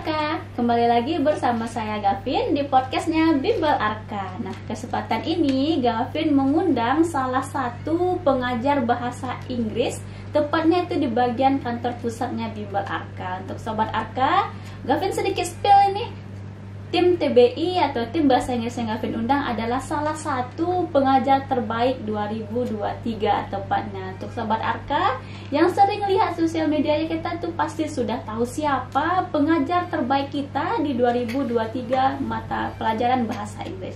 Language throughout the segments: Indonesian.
Arka, kembali lagi bersama saya Gavin di podcastnya Bimbel Arka. Nah, kesempatan ini Gavin mengundang salah satu pengajar bahasa Inggris, tepatnya itu di bagian kantor pusatnya Bimbel Arka. Untuk Sobat Arka, Gavin sedikit spill ini. Tim TBI atau tim bahasa Inggris yang Gavin undang adalah salah satu pengajar terbaik 2023 tepatnya. Untuk Sobat Arka yang sering lihat sosial medianya kita tuh pasti sudah tahu siapa pengajar terbaik kita di 2023 mata pelajaran bahasa Inggris.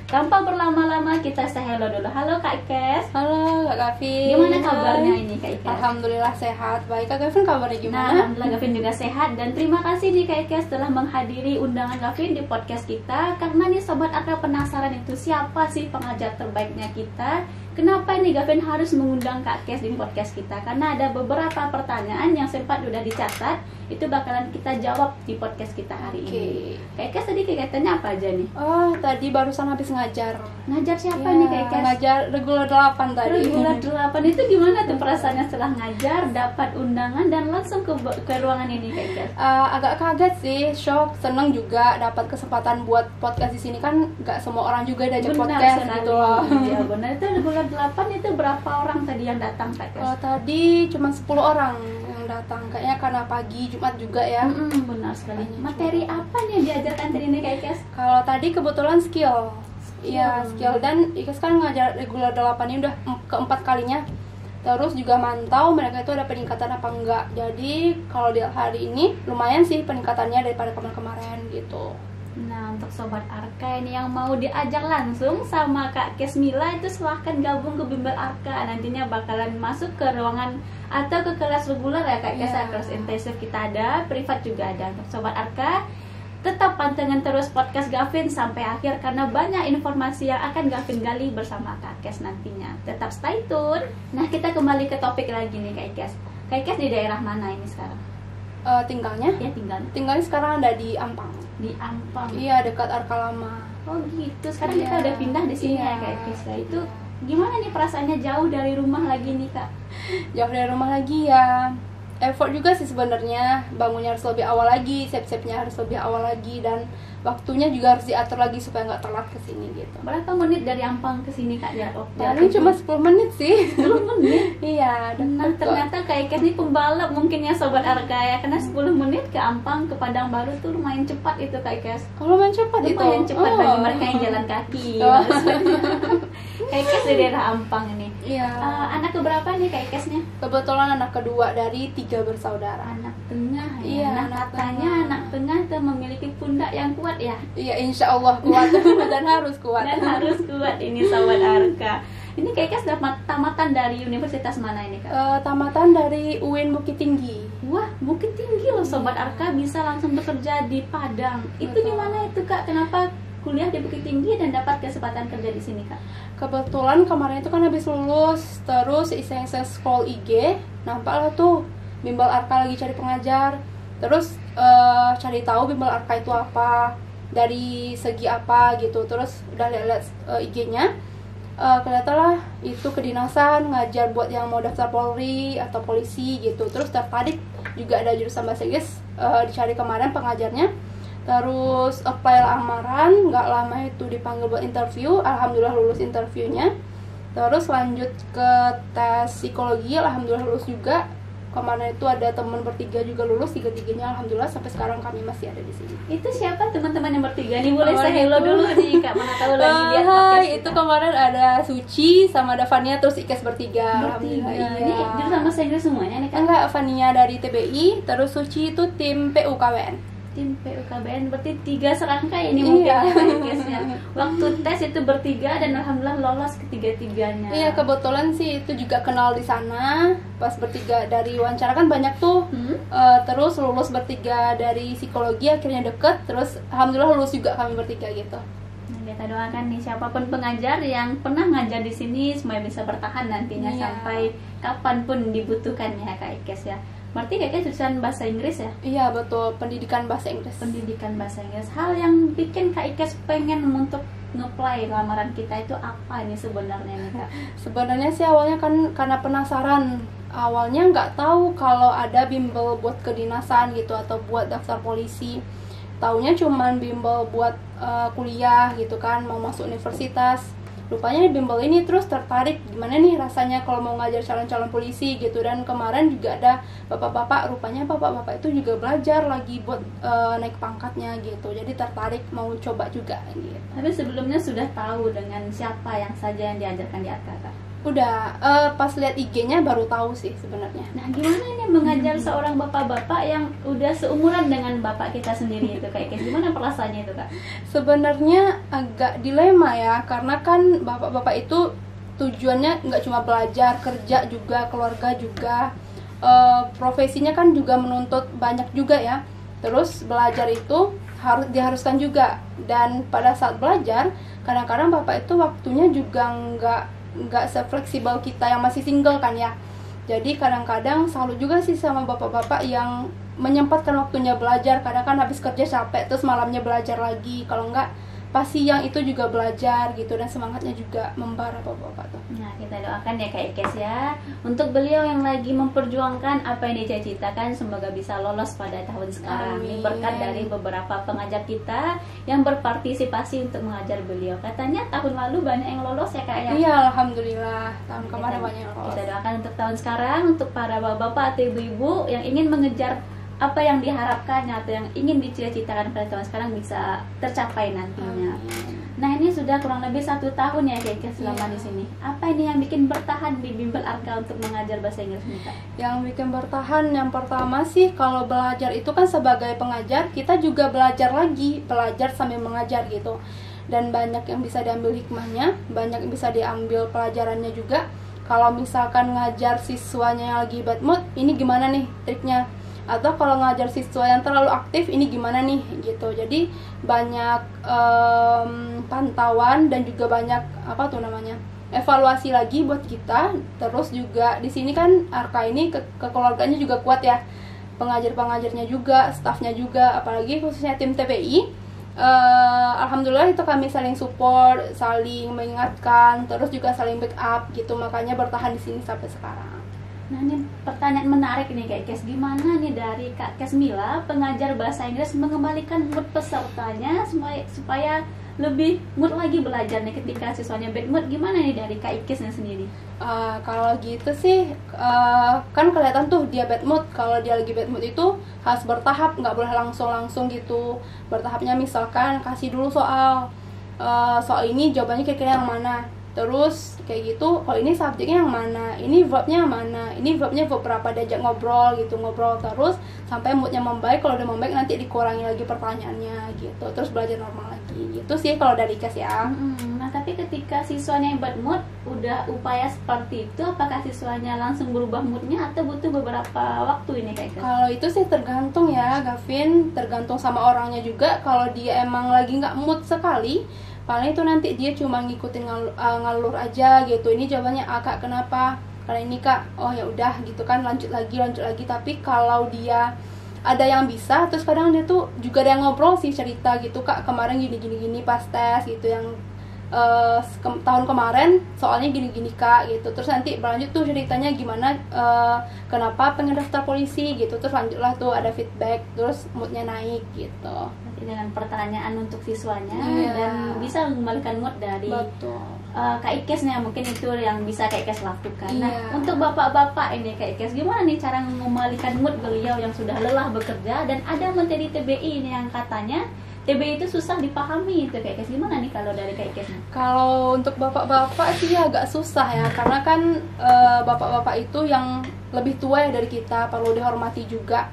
Tanpa berlama-lama kita say hello dulu. Halo Kak Ikes. Halo Kak Gavin. Gimana kabarnya ini Kak Ikes? Alhamdulillah sehat. Baik Kak Gavin, kabarnya gimana? Nah, alhamdulillah Gavin juga sehat. Dan terima kasih nih Kak Ikes telah menghadiri undangan Gavin di podcast kita. Karena nih Sobat Arka penasaran itu siapa sih pengajar terbaiknya kita. Kenapa nih Gavin harus mengundang Kak Ikes di podcast kita? Karena ada beberapa pertanyaan yang sempat udah dicatat. Itu bakalan kita jawab di podcast kita hari ini. Kak Ikes tadi kegiatannya apa aja nih? Oh, tadi barusan habis ngajar. Ngajar siapa Ya, nih Kak Ikes? Ngajar regular 8 tadi. Regular 8 itu gimana tuh perasaannya setelah ngajar, dapat undangan dan langsung ke ruangan ini Kak Ikes? Agak kaget sih, shock, seneng juga dapat kesempatan buat podcast di sini, kan nggak semua orang juga diajak podcast gitu loh. Iya benar, itu regular 8 itu berapa orang tadi yang datang Kak Ikes? Oh, tadi cuma 10 orang yang datang, kayaknya karena pagi Jumat juga ya. Benar sekali. Materi apa nih yang diajarkan tadi nih Kak Ikes? Kalau tadi kebetulan skill. Iya, skill. Dan Ikes kan ngajar regular 8 ini udah keempat kalinya. Terus juga mantau mereka itu ada peningkatan apa enggak. Jadi kalau di hari ini lumayan sih peningkatannya daripada kemarin-kemarin gitu. Nah, untuk Sobat Arka ini yang mau diajar langsung sama Kak Kesmila itu silahkan gabung ke Bimbel Arka. Nantinya bakalan masuk ke ruangan atau ke kelas reguler ya Kak Kes. Kelas intensif kita ada, privat juga ada. Untuk Sobat Arka, tetap pantengin terus podcast Gavin sampai akhir karena banyak informasi yang akan Gavin gali bersama Kak Kes nantinya. Tetap stay tune. Nah, kita kembali ke topik lagi nih Kak Kes. Kak Kes di daerah mana ini sekarang? Tinggalnya? Ya, Tinggalnya sekarang ada di Ampang. Di Ampang. Iya, dekat Arka Lama. Oh gitu. Sekarang kita udah pindah di sini ya Kak Kes. Itu gimana nih perasaannya jauh dari rumah lagi nih Kak? Jauh dari rumah lagi ya. Effort juga sih sebenarnya, bangunnya harus lebih awal lagi, siap-siapnya harus lebih awal lagi, dan waktunya juga harus diatur lagi supaya nggak telat ke sini gitu. Berapa menit dari Ampang ke sini Kak? Paling cuma 10 menit sih. 10 menit? Iya. Nah, ternyata Kak Ikes ini pembalap mungkin ya Sobat Arka ya. Karena 10 menit ke Ampang, ke Padang Baru tuh lumayan cepat itu Kak Ikes. Kalau main cepat itu? Lumayan cepat bagi mereka yang jalan kaki. Kak Ikes di daerah Ampang ini. Iya. Anak keberapa nih Kak Ikesnya? Kebetulan anak kedua dari 3 bersaudara. Anak tengah ya. Iya, Nah, anak katanya anak tengah tuh memiliki pundak yang kuat ya. Iya, insya Allah kuat dan harus kuat. Dan harus kuat ini Sobat Arka. Ini Kak Ikes dapat tamatan dari universitas mana ini Kak? Tamatan dari UIN Bukit Tinggi. Wah, Bukit Tinggi loh Sobat Arka, bisa langsung bekerja di Padang. Itu Betul. gimana itu Kak? Kenapa kuliah di Bukit Tinggi dan dapat kesempatan kerja di sini Kak? Kebetulan kemarin itu kan habis lulus, terus iseng-iseng scroll IG, nampaklah tuh Bimbel Arka lagi cari pengajar. Terus cari tahu Bimbel Arka itu apa, dari segi apa gitu. Terus udah lihat IG-nya, kelihatanlah itu kedinasan ngajar buat yang mau daftar Polri atau polisi gitu. Terus tertarik juga ada jurusan bahasa Inggris, dicari kemarin pengajarnya. Terus apply lamaran, nggak lama itu dipanggil buat interview, alhamdulillah lulus interviewnya. Terus lanjut ke tes psikologi, alhamdulillah lulus juga. Kemarin itu ada teman bertiga juga lulus, tiga-tiganya alhamdulillah sampai sekarang kami masih ada di sini. Itu siapa teman-teman yang bertiga nih? Boleh saya hello itu, dulu nih Kak, mana tahu lagi lihat podcast itu kita. kemarin ada Suci sama ada Fania, terus Ikes bertiga. Bertiga. Alhamdulillah, Ini iya. jurusan bahasa Inggris semuanya nih Kak? Enggak, Fania dari TBI, terus Suci itu tim PUKWN. Tim PUKBN, berarti 3 serangkai ini Iya. mungkin ya Kak Ikesnya. Waktu tes itu bertiga dan alhamdulillah lolos ketiga-tiganya. Iya, kebetulan sih itu juga kenal di sana pas bertiga dari wawancara kan banyak tuh. Terus lulus bertiga dari psikologi, akhirnya deket. Terus alhamdulillah lulus juga kami bertiga gitu. Nah, kita doakan nih siapapun pengajar yang pernah ngajar di sini semuanya bisa bertahan nantinya Iya. sampai kapanpun dibutuhkan ya Kak Ikes ya. Berarti Kak Ikes jurusan bahasa Inggris ya? Iya betul, pendidikan bahasa Inggris. Pendidikan bahasa Inggris. Hal yang bikin Kak Ikes pengen untuk ngeplay lamaran kita itu apa ini sebenarnya nih Kak? Sebenarnya sih awalnya kan karena penasaran. Awalnya nggak tahu kalau ada bimbel buat kedinasan gitu atau buat daftar polisi. Taunya cuman bimbel buat kuliah gitu kan, mau masuk universitas. Rupanya di bimbel ini terus tertarik gimana nih rasanya kalau mau ngajar calon-calon polisi gitu. Dan kemarin juga ada bapak-bapak, rupanya bapak-bapak itu juga belajar lagi buat naik pangkatnya gitu. Jadi tertarik mau coba juga gitu. Tapi sebelumnya sudah tahu dengan siapa yang saja yang diajarkan di Arka Kak? Udah, pas lihat IG-nya baru tahu sih sebenarnya. Nah, gimana nih mengajar seorang bapak-bapak yang udah seumuran dengan bapak kita sendiri itu Kak Ikes? Gimana perasaannya itu Kak? Sebenarnya agak dilema ya, karena kan bapak-bapak itu tujuannya nggak cuma belajar, kerja juga, keluarga juga, profesinya kan juga menuntut banyak juga ya. Terus belajar itu harus diharuskan juga, dan pada saat belajar kadang-kadang bapak itu waktunya juga nggak sefleksibel kita yang masih single kan ya. Jadi kadang-kadang salut juga sih sama bapak-bapak yang menyempatkan waktunya belajar. Kadang kan habis kerja capek terus malamnya belajar lagi, kalau enggak pas siang itu juga belajar gitu, dan semangatnya juga membara bapak-bapak tuh. Nah, kita doakan ya Kak Ikes ya untuk beliau yang lagi memperjuangkan apa yang dicita-citakan, semoga bisa lolos pada tahun sekarang. Ini berkat dari beberapa pengajar kita yang berpartisipasi untuk mengajar beliau. Katanya tahun lalu banyak yang lolos ya Kak ya? Iya, alhamdulillah tahun kemarin banyak yang lolos. Kita doakan untuk tahun sekarang untuk para bapak-bapak atau ibu-ibu yang ingin mengejar apa yang diharapkan atau yang ingin dicita-citakan pada tahun sekarang bisa tercapai nantinya. Nah, ini sudah kurang lebih 1 tahun ya Kak selama di sini. Apa ini yang bikin bertahan di Bimbel Arka untuk mengajar bahasa Inggris nih Kak? Yang bikin bertahan yang pertama sih, kalau belajar itu kan sebagai pengajar kita juga belajar lagi, belajar sambil mengajar gitu. Dan banyak yang bisa diambil hikmahnya, banyak yang bisa diambil pelajarannya juga. Kalau misalkan ngajar siswanya yang lagi bad mood, ini gimana nih triknya? Atau kalau ngajar siswa yang terlalu aktif, ini gimana nih gitu. Jadi banyak pantauan dan juga banyak evaluasi lagi buat kita. Terus juga di sini kan Arka ini kekeluarganya juga kuat ya, pengajar-pengajarnya juga, stafnya juga, apalagi khususnya tim TPI. Alhamdulillah itu kami saling support, saling mengingatkan, terus juga saling backup gitu, makanya bertahan di sini sampai sekarang. Nah, ini pertanyaan menarik nih Kak Kes. Gimana nih dari Kak Kesmila, pengajar bahasa Inggris, mengembalikan mood pesertanya supaya lebih mood lagi belajar nih ketika siswanya bad mood? Gimana nih dari Kak Ikesnya sendiri? Kalau gitu sih, kan kelihatan tuh dia bad mood. Kalau dia lagi bad mood itu harus bertahap, nggak boleh langsung gitu. Bertahapnya misalkan kasih dulu soal ini jawabannya kira-kira yang mana. Terus kayak gitu, kalau ini subjeknya yang mana, ini verbnya yang mana, ini verbnya verb berapa, diajak ngobrol gitu, ngobrol terus sampai moodnya membaik. Kalau udah membaik nanti dikurangi lagi pertanyaannya gitu, terus belajar normal lagi gitu sih kalau dari Kes ya. Nah, tapi ketika siswanya yang bad mood, udah upaya seperti itu, apakah siswanya langsung berubah moodnya atau butuh beberapa waktu ini Kak? Kalau itu sih tergantung ya Gavin, tergantung sama orangnya juga. Kalau dia emang lagi nggak mood sekali, paling itu nanti dia cuma ngikutin ngalur aja gitu. Ini jawabannya Kak, kenapa? Karena ini Kak. Oh ya udah gitu kan, lanjut lagi. Tapi kalau dia ada yang bisa, terus kadang dia tuh juga ada yang ngobrol sih, cerita gitu, Kak kemarin gini pas tes gitu, yang tahun kemarin soalnya gini Kak gitu. Terus nanti berlanjut tuh ceritanya gimana, kenapa pengen daftar polisi gitu. Terus lanjutlah tuh ada feedback, terus moodnya naik gitu. Dengan pertanyaan untuk siswanya dan bisa mengembalikan mood dari Kak Ikesnya, mungkin itu yang bisa Kak Ikes lakukan. Nah, untuk bapak-bapak ini Kak Ikes, gimana nih cara mengembalikan mood beliau yang sudah lelah bekerja dan ada materi TBI ini yang katanya TBI itu susah dipahami itu Kak Ikes? Gimana nih kalau dari Kak Ikes? Kalau untuk bapak-bapak sih agak susah ya, karena kan bapak-bapak itu yang lebih tua ya dari kita, perlu dihormati juga.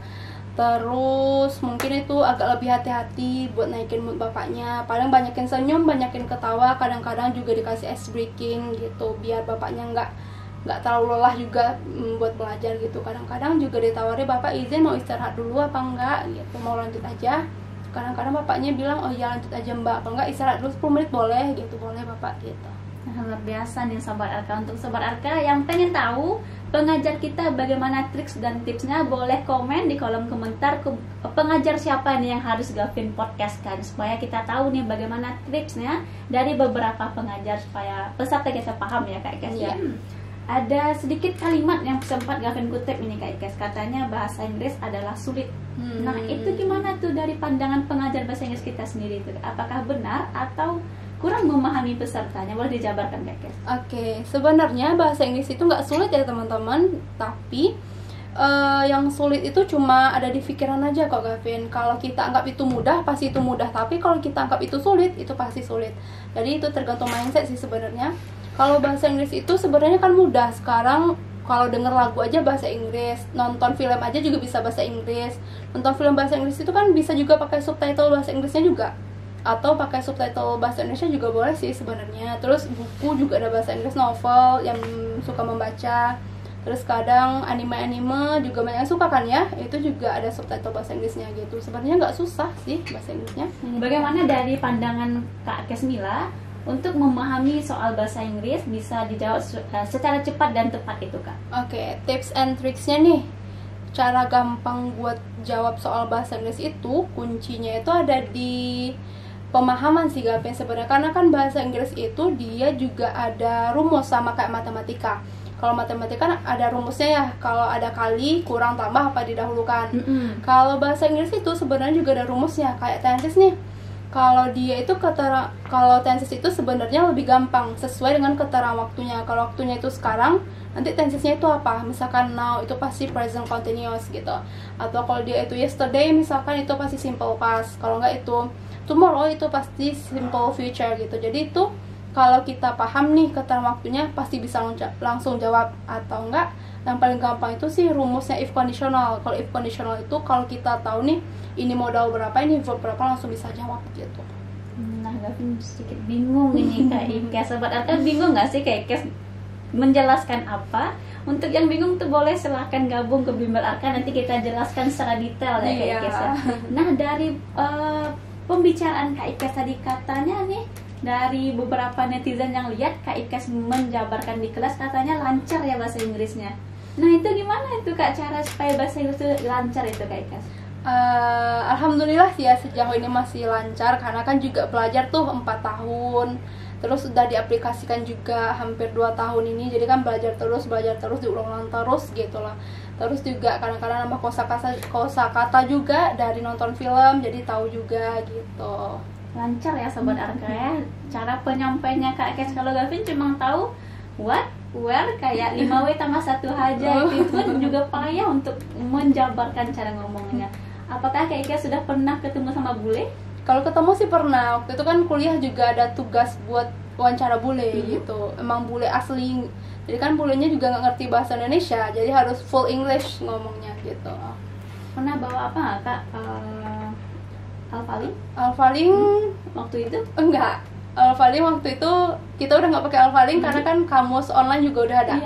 Terus mungkin itu agak lebih hati-hati buat naikin mood bapaknya. Paling banyakin senyum, banyakin ketawa, kadang-kadang juga dikasih ice breaking gitu, biar bapaknya nggak terlalu lelah juga buat belajar gitu. Kadang-kadang juga ditawari, bapak izin mau istirahat dulu apa enggak gitu, mau lanjut aja. Kadang-kadang bapaknya bilang, oh ya lanjut aja mbak, apa enggak istirahat dulu 10 menit boleh gitu, boleh bapak gitu. Nah, luar biasa nih Sobat Arka. Untuk Sobat Arka yang pengen tahu pengajar kita bagaimana triks dan tipsnya, boleh komen di kolom komentar pengajar siapa nih yang harus Gavin podcastkan, supaya kita tahu nih bagaimana tripsnya dari beberapa pengajar supaya peserta kita paham ya Kak Ikes ya. Ada sedikit kalimat yang sempat Gavin kutip ini Kak Ikes, katanya bahasa Inggris adalah sulit. Nah itu gimana tuh dari pandangan pengajar bahasa Inggris kita sendiri itu? Apakah benar atau kurang memahami pesertanya? Boleh dijabarkan Kak Ikes? Oke, sebenarnya bahasa Inggris itu nggak sulit ya teman-teman, tapi yang sulit itu cuma ada di pikiran aja kok Gavin. Kalau kita anggap itu mudah, pasti itu mudah, tapi kalau kita anggap itu sulit, itu pasti sulit. Jadi itu tergantung mindset sih sebenarnya. Kalau bahasa Inggris itu sebenarnya kan mudah. Sekarang kalau denger lagu aja bahasa Inggris, nonton film aja juga bisa bahasa Inggris. Nonton film bahasa Inggris itu kan bisa juga pakai subtitle bahasa Inggrisnya juga, atau pakai subtitle bahasa Indonesia juga boleh sih sebenarnya. Terus buku juga ada bahasa Inggris, novel yang suka membaca. Terus kadang anime juga banyak yang suka kan ya, itu juga ada subtitle bahasa Inggrisnya gitu. Sebenarnya nggak susah sih bahasa Inggrisnya. Bagaimana dari pandangan Kak Kesmila untuk memahami soal bahasa Inggris bisa dijawab secara cepat dan tepat itu Kak? Oke, tips and tricksnya nih. Cara gampang buat jawab soal bahasa Inggris itu, kuncinya itu ada di pemahaman sih Gavin sebenarnya. Karena kan bahasa Inggris itu dia juga ada rumus sama kayak matematika. Kalau matematika kan ada rumusnya ya, kalau ada kali, kurang, tambah, apa didahulukan. Kalau bahasa Inggris itu sebenarnya juga ada rumusnya, kayak tenses nih. Kalau dia itu kalau tenses itu sebenarnya lebih gampang sesuai dengan keterangan waktunya. Kalau waktunya itu sekarang, nanti tensesnya itu apa? Misalkan now itu pasti present continuous gitu. Atau kalau dia itu yesterday misalkan itu pasti simple past. Kalau enggak itu tomorrow itu pasti simple future gitu. Jadi itu kalau kita paham nih keterangan waktunya pasti bisa langsung jawab. Atau enggak, yang paling gampang itu sih rumusnya if conditional. Kalau if conditional itu kalau kita tahu nih ini modal berapa, ini verb berapa, langsung bisa jawab gitu. Nah Gavin sedikit bingung ini Kak Ikes. Sobat Arka bingung nggak sih Kak Ikes menjelaskan apa? Untuk yang bingung tuh boleh silahkan gabung ke Bimbel Arka, nanti kita jelaskan secara detail ya Kak Ikes ya. Nah dari pembicaraan Kak Ikes tadi, katanya nih dari beberapa netizen yang lihat Kak Ikes menjabarkan di kelas katanya lancar ya bahasa Inggrisnya. Nah itu gimana itu Kak cara supaya bahasa Inggris itu lancar itu Kak Ikes? Alhamdulillah sih ya sejauh ini masih lancar, karena kan juga belajar tuh 4 tahun, terus sudah diaplikasikan juga hampir 2 tahun ini. Jadi kan belajar terus diulang-ulang terus gitu lah. Terus juga kadang-kadang nambah kosakata juga dari nonton film, jadi tahu juga gitu. Lancar ya Sobat Arka ya. Cara penyampainya Kak Ikes, kalau Gavin cuma tahu what, where, kayak 5W tambah 1 aja. Itu kan juga payah untuk menjabarkan cara ngomongnya. Apakah Kak Ikes sudah pernah ketemu sama bule? Kalau ketemu sih pernah. Waktu itu kan kuliah juga ada tugas buat wawancara bule gitu. Emang bule asli. Jadi kan bulenya juga nggak ngerti bahasa Indonesia, jadi harus full English ngomongnya gitu. Pernah bawa apa Kak? Alphalink waktu itu? Enggak. Alphalink waktu itu kita udah nggak pakai Alphalink karena kan kamus online juga udah ada.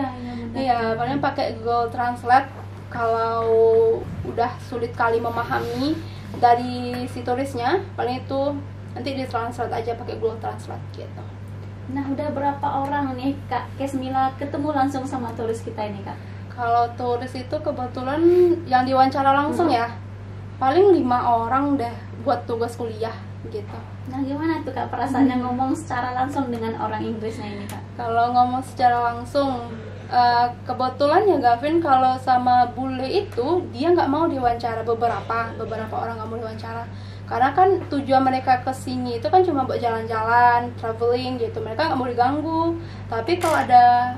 Iya, paling pakai Google Translate. Kalau udah sulit kali memahami dari si tulisnya, paling itu nanti ditranslate aja pakai Google Translate gitu. Nah udah berapa orang nih Kak Kesmila ketemu langsung sama tulis kita ini Kak? Kalau tulis itu kebetulan yang diwawancara langsung ya, paling 5 orang deh buat tugas kuliah gitu. Nah gimana tuh Kak perasaannya ngomong secara langsung dengan orang Inggrisnya ini Kak? Kalau ngomong secara langsung, kebetulan ya Gavin, kalau sama bule itu dia nggak mau diwawancara, beberapa orang nggak mau diwawancara, karena kan tujuan mereka kesini itu kan cuma buat jalan-jalan, traveling gitu, mereka nggak mau diganggu. Tapi kalau ada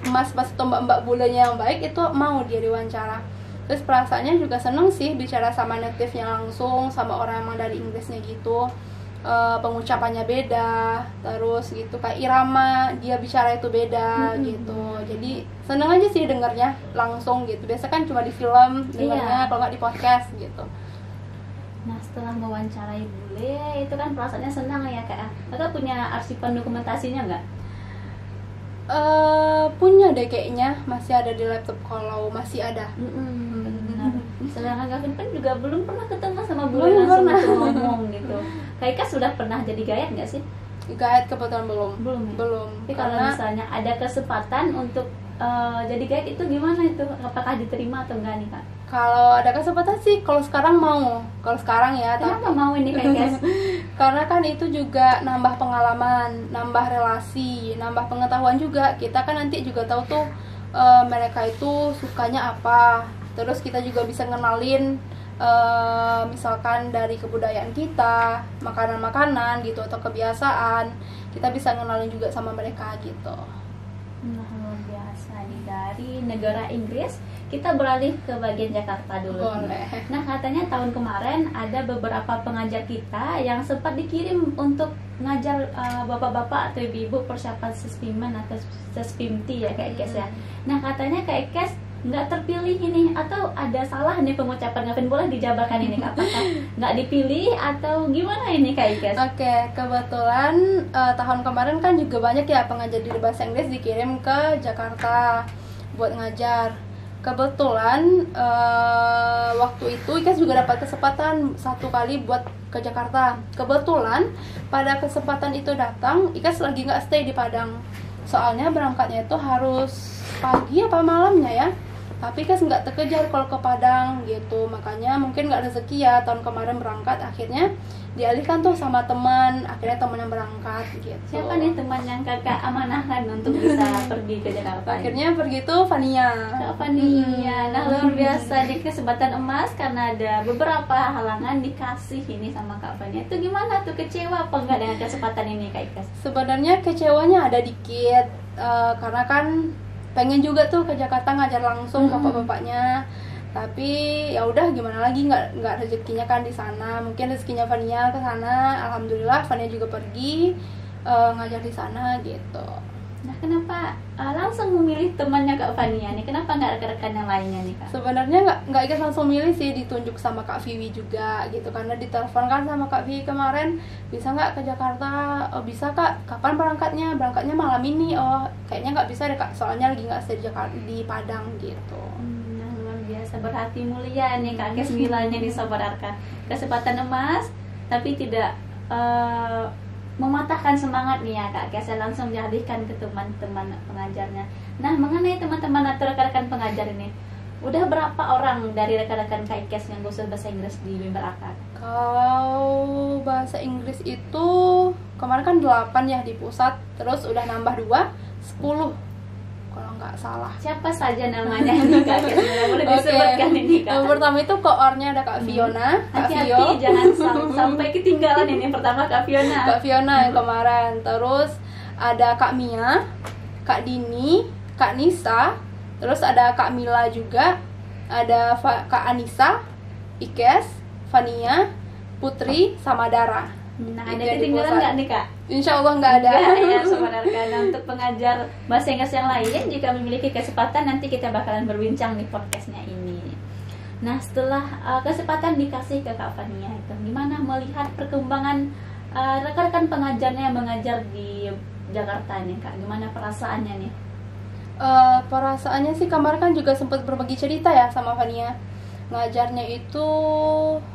mas-mas atau mbak-mbak bulenya yang baik itu mau dia diwawancara. Terus perasaannya juga seneng sih bicara sama native-nya langsung, sama orang emang dari Inggrisnya gitu. Pengucapannya beda, terus gitu kayak irama dia bicara itu beda gitu. Jadi seneng aja sih dengernya langsung gitu. Biasa kan cuma di film dengernya, kalau nggak di podcast gitu. Nah setelah mewawancarai bule itu kan perasaannya senang ya Kak. Kakak punya arsipan dokumentasinya nggak? Punya deh kayaknya, masih ada di laptop kalau masih ada. Sedangkan Gavin kan juga belum pernah ketemu sama bule langsung ngomong gitu. Kak Ika sudah pernah jadi gayat nggak sih? Guide kebetulan belum. Belum ya? Belum. Tapi kalau misalnya ada kesempatan untuk jadi guide itu gimana itu? Apakah diterima atau enggak nih Kak? Kalau ada kesempatan sih, kalau sekarang mau. Kalau sekarang ya. Kenapa mau ini Kak Kes? Karena kan itu juga nambah pengalaman, nambah relasi, nambah pengetahuan juga. Kita kan nanti juga tahu tuh mereka itu sukanya apa. Terus kita juga bisa ngenalin misalkan dari kebudayaan kita, makanan-makanan gitu atau kebiasaan. Kita bisa ngenalin juga sama mereka gitu. Nah, luar biasa nih, dari negara Inggris kita beralih ke bagian Jakarta dulu. Boleh. Nah, katanya tahun kemarin ada beberapa pengajar kita yang sempat dikirim untuk ngajar bapak-bapak atau ibu-ibu persiapan Sespimman atau Sespimti ya Kak Ikes ya. Nah, katanya Kak Ikes nggak terpilih ini, atau ada salah nih pengucapan Gavin, boleh dijabarkan ini Kak? Apakah nggak dipilih atau gimana ini Kak Ikes? Oke, kebetulan tahun kemarin kan juga banyak ya pengajar di bahasa Inggris dikirim ke Jakarta buat ngajar. Kebetulan waktu itu Ikas juga dapat kesempatan satu kali buat ke Jakarta. Kebetulan pada kesempatan itu datang, Ikas lagi nggak stay di Padang. Soalnya berangkatnya itu harus pagi apa malamnya ya. Tapi Ikas nggak terkejar kalau ke Padang gitu. Makanya mungkin nggak rezeki ya tahun kemarin berangkat. Akhirnya dialihkan tuh sama teman. Akhirnya teman yang berangkat gitu. Siapa nih teman yang kakak amanahkan untuk bisa pergi ke Jakarta? Akhirnya pergi tuh Fania. Kak Fania. Nah, luar biasa nih, kesempatan emas karena ada beberapa halangan dikasih ini sama Kak Fania. Itu gimana tuh, kecewa apa enggak dengan kesempatan ini Kak Ikas? Sebenarnya kecewanya ada dikit karena kan pengen juga tuh ke Jakarta ngajar langsung bapak-bapaknya. Tapi ya udah gimana lagi, nggak rezekinya kan di sana. Mungkin rezekinya Fania ke sana. Alhamdulillah Fania juga pergi ngajar di sana gitu. Nah, kenapa langsung memilih temannya Kak Fania nih? Kenapa nggak rekan-rekan yang lainnya nih Kak? Sebenarnya nggak Ikas langsung milih sih, ditunjuk sama Kak Vivi juga gitu. Karena ditelepon kan sama Kak Vivi kemarin, bisa nggak ke Jakarta? Oh bisa Kak, kapan berangkatnya? Berangkatnya malam ini. Oh kayaknya nggak bisa deh Kak, soalnya lagi nggak stay di Jakarta, di Padang gitu. Nah, luar biasa, berhati mulia nih Kak Kes bilangnya di Sobat Arka. Kesempatan emas tapi tidak mematahkan semangat nih ya Kak Kes, langsung dialihkan ke teman-teman pengajarnya. Nah, mengenai teman-teman atau rekan-rekan pengajar ini, udah berapa orang dari rekan-rekan Kak Kes yang khusus bahasa Inggris di Bimbel Arka? Kalau bahasa Inggris itu kemarin kan 8 ya di pusat, terus udah nambah 2, 10 kalau nggak salah. Siapa saja namanya nih Kak Kes? Boleh disebutkan ini Kak? Yang pertama itu koornya ada Kak Fiona. Hati-hati jangan sampai ketinggalan ini. Pertama Kak Fiona. Kak Fiona yang kemarin. Terus ada Kak Mia, Kak Dini, Kak Nisa. Terus ada Kak Mila juga. Ada Kak Anissa, Ikes, Fania, Putri, sama Dara. Nah, ada ketinggalan nggak nih Kak? Insya Allah nggak ada. Ya, sebenarnya. Nah, untuk pengajar bahasa Inggris yang lain, jika memiliki kesempatan nanti kita bakalan berbincang di podcastnya ini. Nah, setelah kesempatan dikasih ke Kak Fania itu, gimana melihat perkembangan rekan-rekan pengajarnya yang mengajar di Jakarta nih Kak? Gimana perasaannya nih? Perasaannya sih kemarin kan juga sempat berbagi cerita ya sama Fania. Ngajarnya itu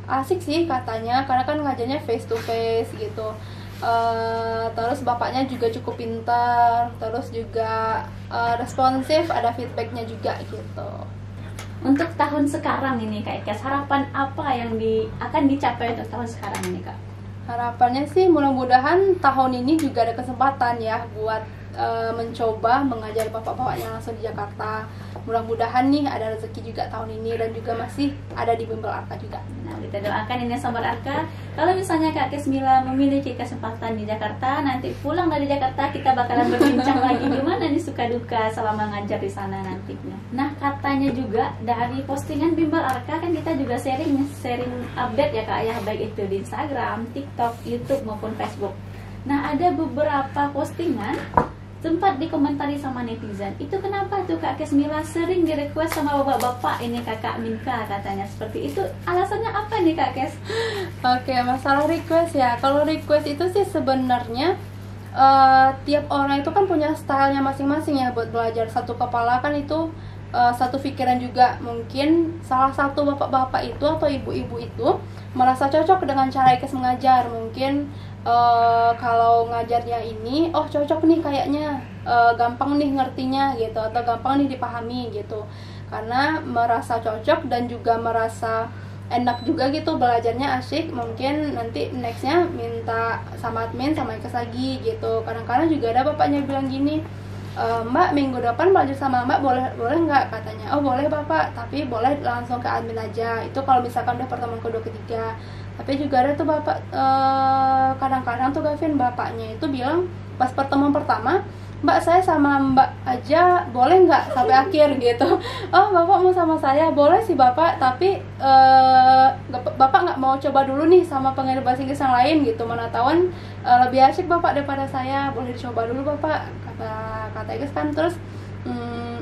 asik sih katanya, karena kan ngajarnya face to face gitu. Terus bapaknya juga cukup pintar, terus juga responsif, ada feedbacknya juga gitu. Untuk tahun sekarang ini Kak Ikes, harapan apa yang akan dicapai untuk tahun sekarang ini Kak? Harapannya sih mudah-mudahan tahun ini juga ada kesempatan ya buat mencoba mengajar bapak-bapaknya langsung di Jakarta. Mudah-mudahan nih ada rezeki juga tahun ini dan juga masih ada di Bimbel Arka juga. Nah, kita doakan ini Sobat Arka, kalau misalnya Kak Kesmila memiliki kesempatan di Jakarta, nanti pulang dari Jakarta kita bakalan berbincang lagi gimana nih suka duka selama ngajar di sana nantinya. Nah, katanya juga dari postingan Bimbel Arka kan kita juga sharing update ya Kak ya, baik itu di Instagram, TikTok, YouTube maupun Facebook. Nah, ada beberapa postingan sempat dikomentari sama netizen. Itu kenapa tuh Kak Kesmila sering di-request sama bapak-bapak ini Kakak Minka katanya seperti itu. Alasannya apa nih Kak Kes? Oke, masalah request ya. Kalau request itu sih sebenarnya tiap orang itu kan punya stylenya masing-masing ya buat belajar. Satu kepala kan itu satu pikiran juga. Mungkin salah satu bapak-bapak itu atau ibu-ibu itu merasa cocok dengan cara IKES mengajar. Mungkin kalau ngajarnya ini, oh cocok nih kayaknya, gampang nih ngertinya gitu, atau gampang nih dipahami gitu, karena merasa cocok dan juga merasa enak juga gitu belajarnya, asyik. Mungkin nanti nextnya minta sama admin sama IKES lagi gitu. Kadang-kadang juga ada bapaknya bilang gini, Mbak minggu depan belajar sama Mbak boleh nggak, katanya. Oh boleh Bapak, tapi boleh langsung ke admin aja, itu kalau misalkan udah pertemuan kedua ketiga. Tapi juga ada tuh bapak, kadang-kadang tuh Gavin, bapaknya itu bilang pas pertemuan pertama, Mbak saya sama Mbak aja boleh nggak sampai akhir gitu. Oh Bapak mau sama saya, boleh sih Bapak, tapi Bapak nggak mau coba dulu nih sama pengajar bahasa Inggris yang lain gitu, mana tahuan lebih asyik Bapak daripada saya, boleh dicoba dulu Bapak, kata IKES kan. Terus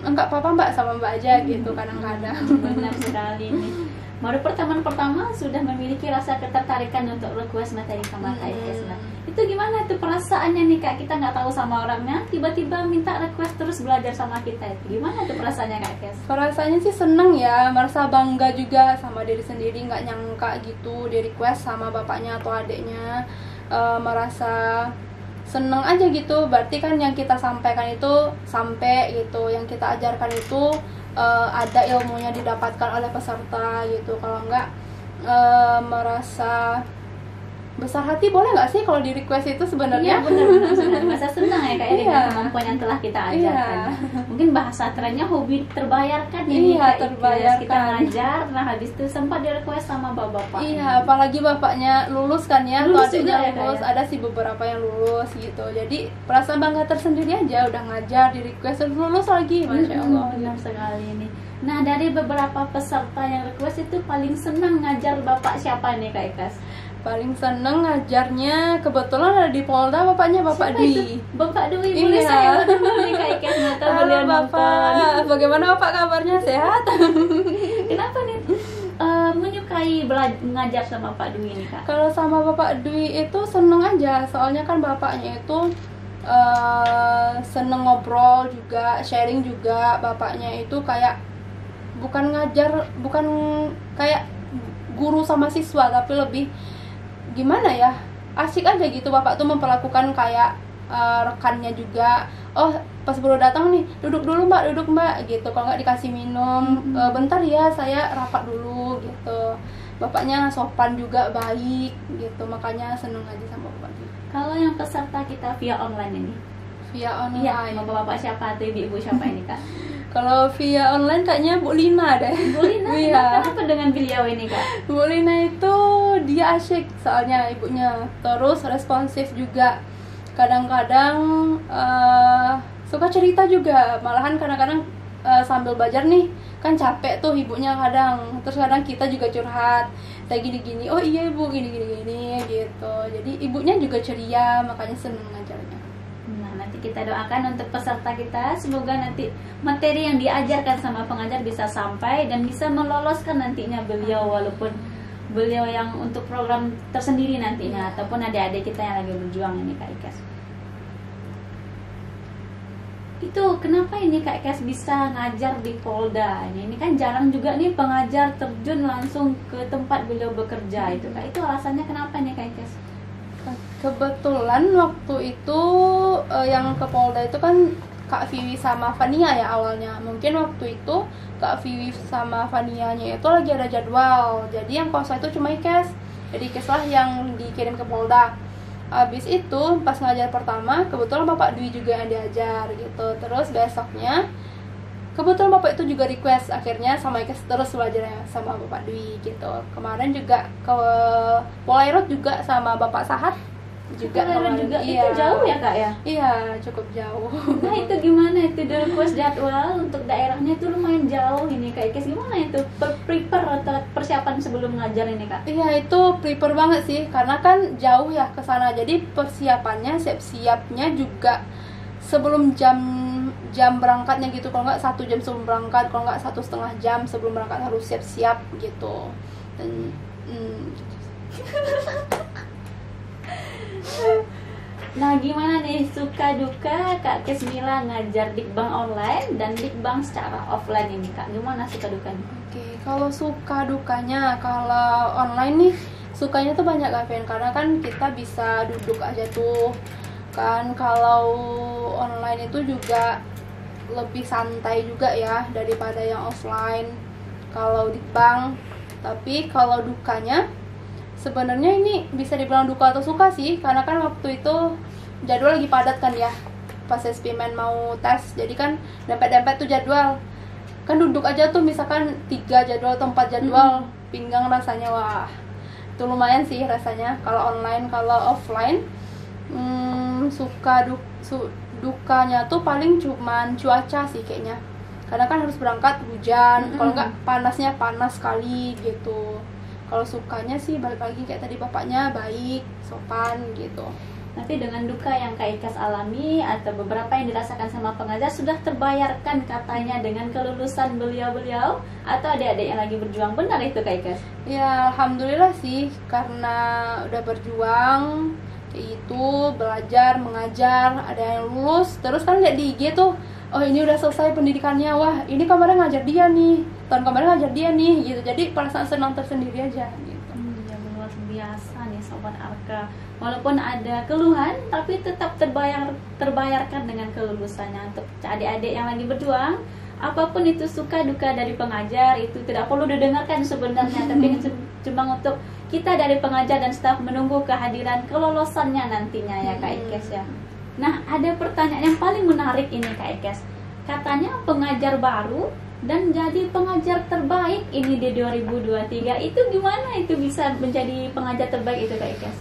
enggak apa-apa Mbak, sama Mbak aja gitu kadang-kadang. Benar sekali nih. Baru pertemuan pertama sudah memiliki rasa ketertarikan untuk request materi sama Kak IKES. Nah, itu gimana tuh perasaannya nih Kak? Kita nggak tahu sama orangnya, tiba-tiba minta request terus belajar sama kita. Itu gimana tuh perasaannya Kak IKES? Perasaannya sih seneng ya, merasa bangga juga sama diri sendiri, nggak nyangka gitu di request sama bapaknya atau adiknya. Merasa seneng aja gitu, berarti kan yang kita sampaikan itu sampai gitu, yang kita ajarkan itu ada ilmunya didapatkan oleh peserta gitu. Kalau enggak merasa besar hati, boleh nggak sih kalau di request itu sebenarnya? Iya benar-benar masa senang ya kayak dengan Iya. kemampuan yang telah kita ajarkan. Iya. Mungkin bahasa trennya hobi terbayarkan ya Iya, nih, Kak IKES. terbayarkan. Kita ngajar, nah habis itu sempat di request sama bapak-bapak. Iya, apalagi bapaknya lulus kan ya, atau Lulus adiknya juga ya, Kak, lulus, ya? ada sih beberapa yang lulus gitu. Jadi perasaan bangga tersendiri aja, udah ngajar di request terus lulus lagi, masya Allah. Benar sekali nih. Nah dari beberapa peserta yang request itu paling senang ngajar bapak siapa nih Kak IKES? Paling seneng ngajarnya kebetulan ada di Polda bapaknya, Bapak Siapa itu? Dwi. Bapak Dwi, boleh Iya. saya dulu nih Kak IKES, nyata Halo beliau nonton. Bapak, bagaimana Bapak kabarnya, sehat? Kenapa nih menyukai ngajar sama Pak Dwi nih Kak? Kalau sama Bapak Dwi itu seneng aja, soalnya kan bapaknya itu seneng ngobrol juga, sharing juga. Bapaknya itu kayak bukan ngajar, bukan kayak guru sama siswa, tapi lebih gimana ya, asik aja gitu. Bapak tuh memperlakukan kayak rekannya juga. Oh pas baru datang nih, duduk dulu Mbak, duduk Mbak gitu. Kalau nggak dikasih minum, bentar ya saya rapat dulu gitu. Bapaknya sopan juga, baik gitu, makanya seneng aja sama Bapak Dwi. Kalau yang peserta kita via online ini, Via iya, online. bapak-bapak siapa atau ibu-ibu siapa ini Kak? Kalau via online kayaknya Bu Lina deh. Bu Lina, Iya. kenapa dengan beliau ini Kak? Bu Lina itu dia asyik soalnya ibunya, terus responsif juga. Kadang-kadang suka cerita juga, malahan kadang-kadang sambil belajar nih kan capek tuh ibunya kadang, terus kadang kita juga curhat kayak gini-gini, oh iya ibu gini-gini gitu. Jadi ibunya juga ceria, makanya seneng ngajarnya. Nah, nanti kita doakan untuk peserta kita, semoga nanti materi yang diajarkan sama pengajar bisa sampai dan bisa meloloskan nantinya beliau, walaupun beliau yang untuk program tersendiri nantinya, ataupun adik-adik kita yang lagi berjuang ini Kak IKES. Itu kenapa ini Kak IKES bisa ngajar di Polda? Ini kan jarang juga nih pengajar terjun langsung ke tempat beliau bekerja itu Kak. Itu alasannya kenapa nih Kak IKES? Kebetulan waktu itu yang ke Polda itu kan Kak Vivi sama Fania ya awalnya. Mungkin waktu itu Kak Vivi sama Fanianya itu lagi ada jadwal, jadi yang kosong itu cuma IKES. Jadi IKES lah yang dikirim ke Polda. Habis itu pas ngajar pertama kebetulan Bapak Dwi juga yang diajar gitu. Terus besoknya kebetulan Bapak itu juga request, akhirnya sama IKES terus belajarnya sama Bapak Dwi gitu. Kemarin juga ke Polairut juga sama Bapak Sahat juga. Kemarin juga Iya. itu jauh ya Kak ya? Iya, cukup jauh. Nah itu gimana itu di request jadwal untuk daerahnya itu lumayan jauh ini Kak IKES, gimana itu prepare atau persiapan sebelum ngajar ini Kak? Iya, itu prepare banget sih, karena kan jauh ya ke sana. Jadi persiapannya, siap-siapnya juga sebelum jam berangkatnya gitu. Kalau nggak 1 jam sebelum berangkat, kalau nggak 1,5 jam sebelum berangkat harus siap-siap gitu. Dan Nah, gimana nih suka duka Kak Kesmila ngajar Dikbang online dan Dikbang secara offline ini Kak? Gimana suka dukanya? Oke, kalau suka dukanya, kalau online nih sukanya tuh banyak Gavin, karena kan kita bisa duduk aja tuh kan. Kalau online itu juga lebih santai juga ya daripada yang offline kalau di bank. Tapi kalau dukanya sebenarnya ini bisa dibilang duka atau suka sih, karena kan waktu itu jadwal lagi padat kan ya, pas eksperimen mau tes, jadi kan dempet-dempet tuh jadwal kan. Duduk aja tuh misalkan 3 jadwal atau 4 jadwal, pinggang rasanya. Wah, itu lumayan sih rasanya kalau online. Kalau offline dukanya tuh paling cuman cuaca sih kayaknya, karena kan harus berangkat hujan, kalau nggak panasnya panas sekali gitu. Kalau sukanya sih balik lagi kayak tadi, bapaknya baik, sopan gitu. Tapi dengan duka yang Kak Ikas alami atau beberapa yang dirasakan sama pengajar sudah terbayarkan katanya dengan kelulusan beliau-beliau atau adik-adik yang lagi berjuang, benar itu Kak Ikas? Ya alhamdulillah sih, karena udah berjuang kayak itu, belajar, mengajar, ada yang lulus. Terus kan lihat di IG tuh, oh ini udah selesai pendidikannya, wah ini kemarin ngajar dia nih, tahun kemarin ngajar dia nih gitu. Jadi perasaan senang tersendiri aja gitu. Ya luar biasa nih Sobat Arka. Walaupun ada keluhan, tapi tetap terbayarkan dengan kelulusannya. Untuk adik-adik yang lagi berjuang, apapun itu suka duka dari pengajar itu tidak perlu didengarkan sebenarnya, tapi cuma untuk kita dari pengajar dan staf menunggu kehadiran kelolosannya nantinya ya Kak Ikes ya. Nah, ada pertanyaan yang paling menarik ini Kak Ikes. Katanya pengajar baru dan jadi pengajar terbaik ini di 2023. Itu gimana itu bisa menjadi pengajar terbaik itu Kak Ikes?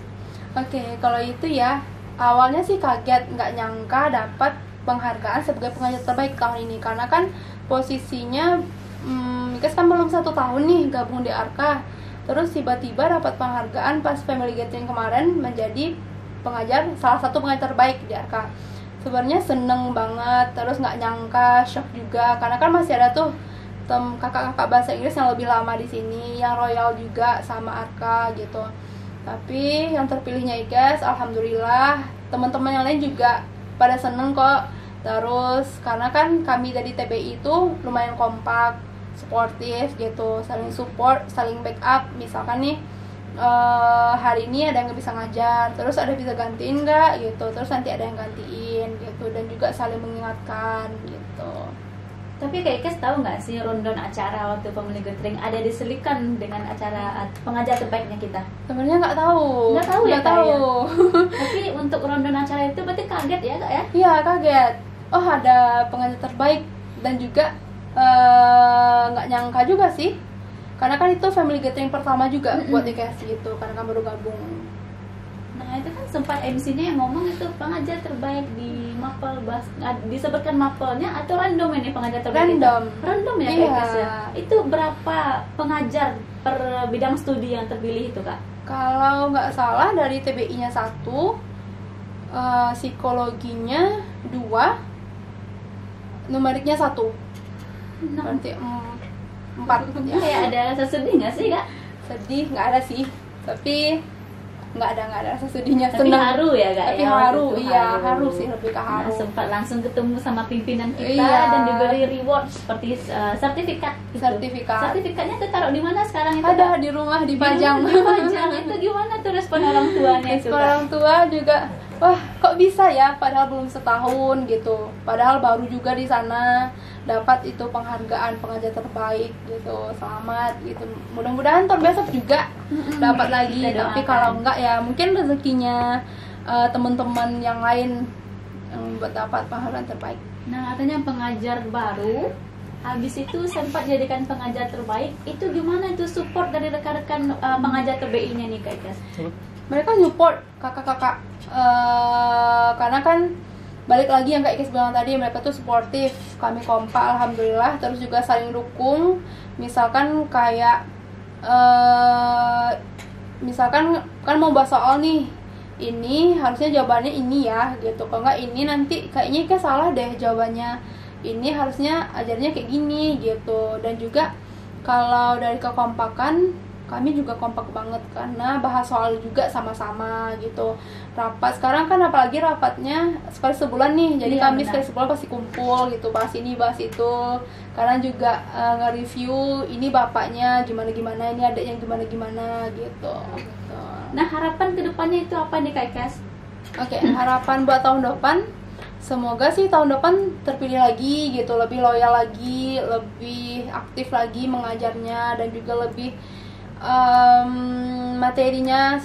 Oke, kalau itu ya awalnya sih kaget, nggak nyangka dapat penghargaan sebagai pengajar terbaik tahun ini, karena kan posisinya Ikes kan belum 1 tahun nih gabung di Arka. Terus tiba-tiba dapat penghargaan pas Family Gathering kemarin menjadi salah satu pengajar terbaik di Arka. Sebenarnya seneng banget, terus nggak nyangka, shock juga, karena kan masih ada tuh kakak-kakak bahasa Inggris yang lebih lama di sini, yang royal juga sama Arka gitu. Tapi yang terpilihnya Ikes, alhamdulillah teman-teman yang lain juga pada seneng kok. Terus karena kan kami dari TBI itu lumayan kompak, suportif gitu, saling support, saling backup. Misalkan nih hari ini ada yang nggak bisa ngajar, terus ada bisa gantiin nggak gitu, terus nanti ada yang gantiin gitu, dan juga saling mengingatkan gitu. Tapi Kak Ikes tahu nggak sih rundown acara waktu Family Gathering ada diselipkan dengan acara pengajar terbaiknya kita? Sebenarnya nggak tahu. Nggak tahu ya, nggak tahu. Ya? Tapi untuk rundown acara itu berarti kaget ya Kak ya? Iya kaget. Oh ada pengajar terbaik, dan juga nggak nyangka juga sih, karena kan itu Family Gathering pertama juga buat Ikes gitu, karena kan baru gabung. Nah itu kan sempat MC-nya yang ngomong itu pengajar terbaik di Mapel, disebutkan Mapelnya atau random ini pengajar terbaik? Random ya iya. Kak ya? Itu berapa pengajar per bidang studi yang terpilih itu Kak? Kalau nggak salah dari TBI-nya 1, psikologinya 2, numeriknya 1, berarti 4 ya. Kayak ada rasa sedih nggak sih Kak? Sedih nggak ada sih, tapi nggak ada rasa sedihnya. Tapi senang, haru ya Kak? tapi ya, haru, iya haru sih, lebih ke haru. Nah, sempat langsung ketemu sama pimpinan kita Iya. dan diberi reward seperti sertifikat gitu. Sertifikatnya tuh taruh di mana sekarang itu? Ada di rumah, dipajang. Dipajang. Itu gimana tuh respon orang tuanya itu Kak? Orang tua juga, wah kok bisa ya, padahal belum setahun gitu, padahal baru juga di sana dapat itu penghargaan pengajar terbaik gitu. Selamat gitu, mudah-mudahan tahun besok juga dapat lagi. Tapi kalau enggak ya mungkin rezekinya teman-teman yang lain yang dapat penghargaan terbaik. Nah katanya pengajar baru habis itu sempat jadikan pengajar terbaik, itu gimana itu support dari rekan-rekan pengajar TBI-nya nih Kak Ikes? Mereka support kakak-kakak, karena kan balik lagi yang Kak Ikes bilang tadi, mereka tuh suportif, kami kompak alhamdulillah, terus juga saling dukung. Misalkan kayak misalkan kan mau bahas soal nih, ini harusnya jawabannya ini ya gitu, kalau nggak ini nanti kayaknya Ikes salah deh jawabannya, ini harusnya ajarnya kayak gini gitu. Dan juga kalau dari kekompakan kami juga kompak banget karena bahas soal juga sama-sama gitu. Rapat sekarang kan apalagi rapatnya sekali sebulan nih, jadi Iya, kami benar. sekali sebulan pasti kumpul gitu, bahas ini bahas itu. Karena juga nge-review ini bapaknya gimana-gimana, ini adiknya gimana-gimana gitu. Nah, harapan kedepannya itu apa nih Kak Kes? Oke, harapan buat tahun depan, semoga sih tahun depan terpilih lagi gitu, lebih loyal lagi, lebih aktif lagi mengajarnya, dan juga lebih materinya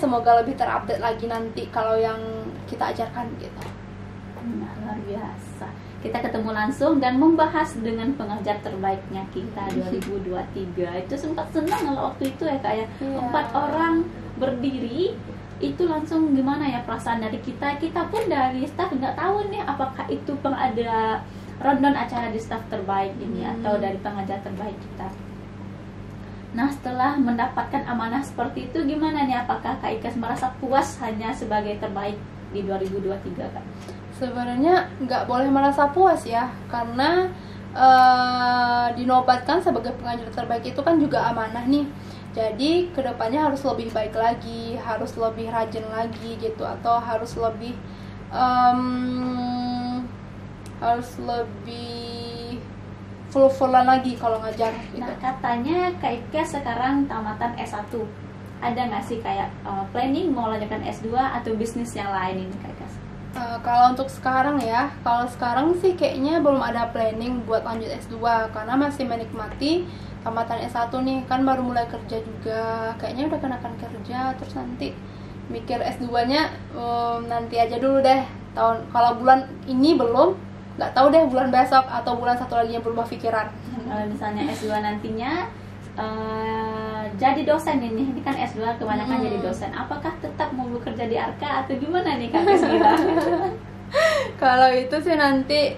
semoga lebih terupdate lagi nanti kalau yang kita ajarkan gitu. Nah, luar biasa. Kita ketemu langsung dan membahas dengan pengajar terbaiknya kita 2023. Itu sempat senang kalau waktu itu ya Kak ya. Iya. 4 orang berdiri, itu langsung gimana ya perasaan dari kita. Kita pun dari staff nggak tahu nih apakah itu ada rundown acara di staff terbaik ini atau dari pengajar terbaik kita. Nah, setelah mendapatkan amanah seperti itu, gimana nih? Apakah Kak Ikas merasa puas hanya sebagai terbaik di 2023, Kak? Sebenarnya nggak boleh merasa puas ya, karena dinobatkan sebagai pengajar terbaik itu kan juga amanah nih. Jadi kedepannya harus lebih baik lagi, harus lebih rajin lagi gitu, atau harus lebih full-fullan lagi kalau ngajar gitu. Nah, katanya Kak Ika sekarang tamatan S1. Ada nggak sih kayak planning mau lanjutkan S2 atau bisnis yang lain ini Kak Ika? Kalau untuk sekarang ya, kalau sekarang sih kayaknya belum ada planning buat lanjut S2, karena masih menikmati tamatan S1 nih, kan baru mulai kerja juga. Kayaknya udah kenakan kerja, terus nanti mikir S2-nya nanti aja dulu deh. Kalau bulan ini belum, nggak tahu deh bulan besok atau bulan satu lagi yang berubah pikiran. Kalau misalnya S2 nantinya jadi dosen ini kan S2 kebanyakan jadi dosen, apakah tetap mau bekerja di Arka atau gimana nih Kak Kesmila? Kalau itu sih nanti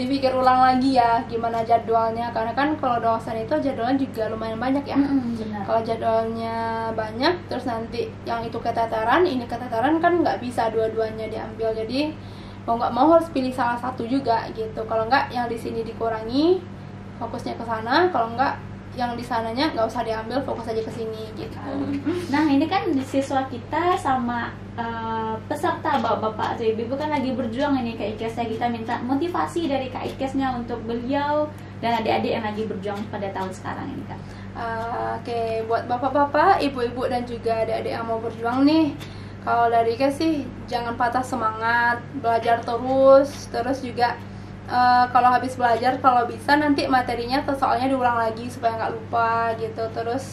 dipikir ulang lagi ya gimana jadwalnya, karena kan kalau dosen itu jadwalnya juga lumayan banyak ya. Benar. Kalau jadwalnya banyak terus nanti yang itu keteteran, ini keteteran, kan nggak bisa dua-duanya diambil. Jadi mau nggak mau harus pilih salah satu juga gitu. Kalau nggak yang di sini dikurangi fokusnya ke sana, kalau nggak yang di sananya nggak usah diambil, fokus aja ke sini gitu. Nah, ini kan siswa kita sama peserta bapak-bapak atau ibu kan lagi berjuang ini Kak Ikes ya. Kita minta motivasi dari Kak Ikesnya untuk beliau dan adik-adik yang lagi berjuang pada tahun sekarang ini Kak. Oke, buat bapak-bapak, ibu-ibu dan juga adik-adik yang mau berjuang nih, kalau dari Ikes sih jangan patah semangat, belajar terus juga kalau habis belajar, kalau bisa nanti materinya atau soalnya diulang lagi supaya nggak lupa gitu. Terus